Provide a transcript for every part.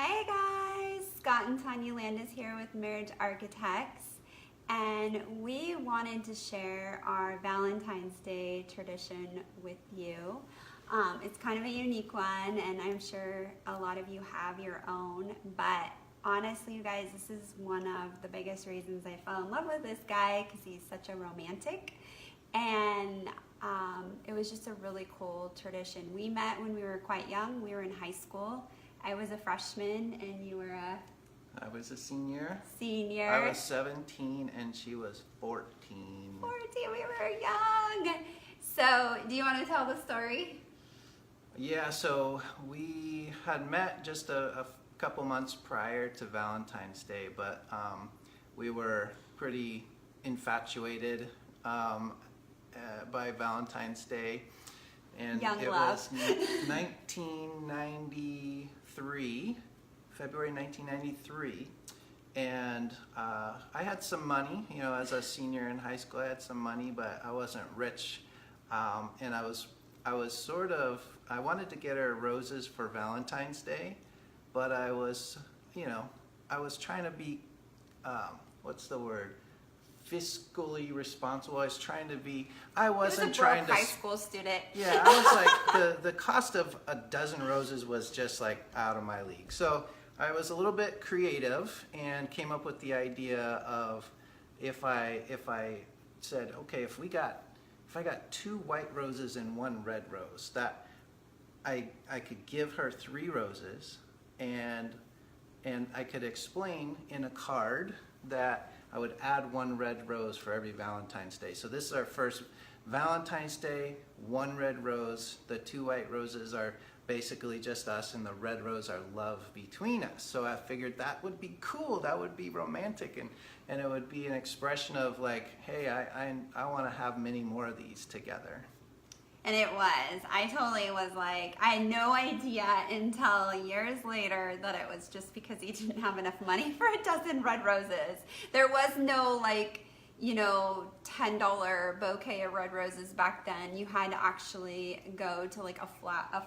Hey guys, Scott and Tawnya Landis here with Marriage Architects, and we wanted to share our Valentine's Day tradition with you. It's kind of a unique one, and I'm sure a lot of you have your own, but honestly, you guys, this is one of the biggest reasons I fell in love with this guy, because he's such a romantic, and it was just a really cool tradition. We met when we were quite young. We were in high school. I was a freshman and you were I was a senior. Senior. I was 17 and she was 14. 14, we were young. So, do you want to tell the story? Yeah, so we had met just a couple months prior to Valentine's Day, but we were pretty infatuated by Valentine's Day. And Young it love. was 1993, February 1993, and I had some money, you know, as a senior in high school. I had some money, but I wasn't rich, and I was sort of, I wanted to get her roses for Valentine's Day, but I was, you know, I was trying to be, what's the word? Fiscally responsible. I was trying to be. I wasn't trying to. High school student. Yeah, I was like the cost of a dozen roses was just like out of my league. So I was a little bit creative and came up with the idea of if I said, okay, if I got 2 white roses and 1 red rose, that I could give her 3 roses, and I could explain in a card that I would add 1 red rose for every Valentine's Day. So this is our first Valentine's Day, 1 red rose. The 2 white roses are basically just us, and the red rose are love between us. So I figured that would be cool, that would be romantic, and it would be an expression of like, hey, I want to have many more of these together. And it was. I totally was like, I had no idea until years later that it was just because he didn't have enough money for a dozen red roses. There was no like, you know, $10 bouquet of red roses back then. You had to actually go to like a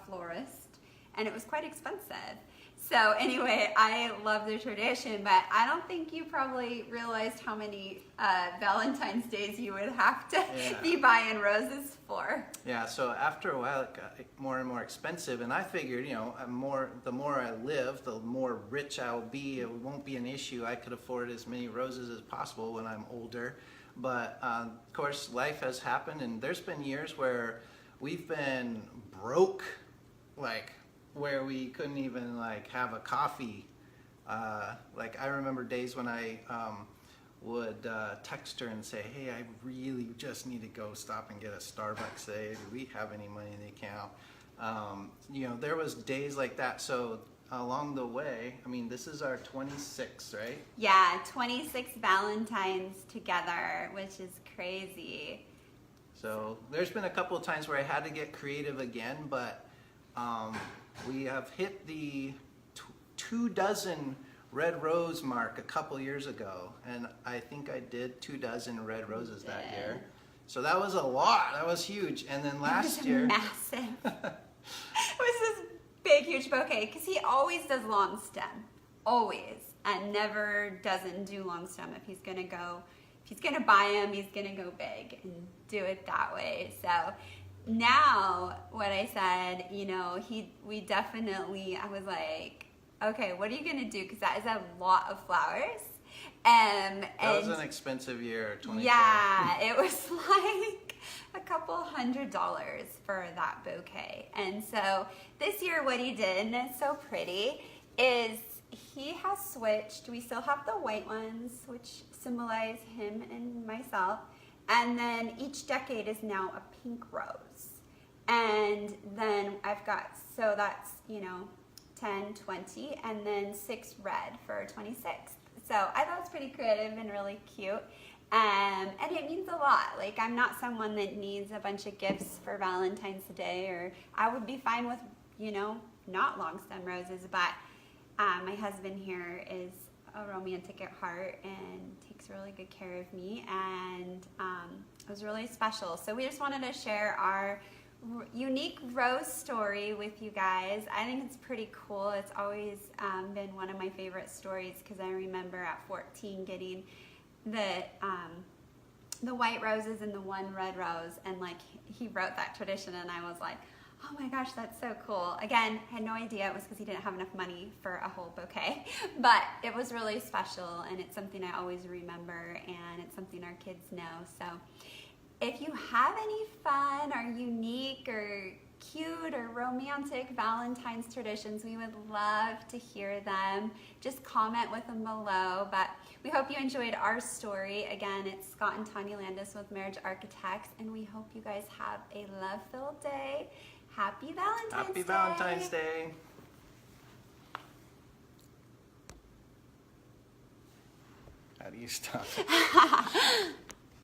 florist, and it was quite expensive. So anyway, I love the tradition, but I don't think you probably realized how many Valentine's Days you would have to be buying roses for. Yeah, so after a while it got more and more expensive, and I figured, you know, the more I live, the more rich I'll be. It won't be an issue. I could afford as many roses as possible when I'm older. But of course, life has happened, and there's been years where we've been broke, like where we couldn't even like have a coffee. Like I remember days when I would text her and say, hey, I really just need to go stop and get a Starbucks today. Do we have any money in the account? You know, there was days like that. So along the way, I mean, this is our 26th, right? Yeah, 26 Valentines together, which is crazy. So there's been a couple of times where I had to get creative again, but we have hit the 2 dozen red rose mark a couple years ago, and I think I did 2 dozen red roses that year. So that was a lot. That was huge. And then last year, massive. It was this big, huge bouquet, because he always does long stem, always, and never doesn't do long stem. If he's gonna buy him, he's gonna go big and do it that way. So now what I said, you know, we definitely, I was like, okay, what are you gonna do? Because that is a lot of flowers. That was an expensive year, 24. Yeah, it was like a couple $100 for that bouquet. And so this year what he did, and it's so pretty, is he has switched. We still have the white ones, which symbolize him and myself. And then each decade is now a pink rose. And then I've got, so that's, you know, 10, 20, and then 6 red for 26th. So I thought it was pretty creative and really cute. And it means a lot. Like, I'm not someone that needs a bunch of gifts for Valentine's Day, or I would be fine with, you know, not long stem roses, but my husband here is a romantic at heart and takes really good care of me, and it was really special. So we just wanted to share our unique rose story with you guys. I think it's pretty cool. It's always been one of my favorite stories because I remember at 14 getting the white roses and the one red rose, and like he wrote that tradition, and I was like, oh my gosh, that's so cool. Again, had no idea it was because he didn't have enough money for a whole bouquet, but it was really special, and it's something I always remember, and it's something our kids know. So if you have any fun or unique or cute or romantic Valentine's traditions, we would love to hear them. Just comment with them below. But we hope you enjoyed our story. Again, it's Scott and Tawnya Landis with Marriage Architects, and we hope you guys have a love-filled day. Happy Valentine's Day! Happy Valentine's Day! How do you stop?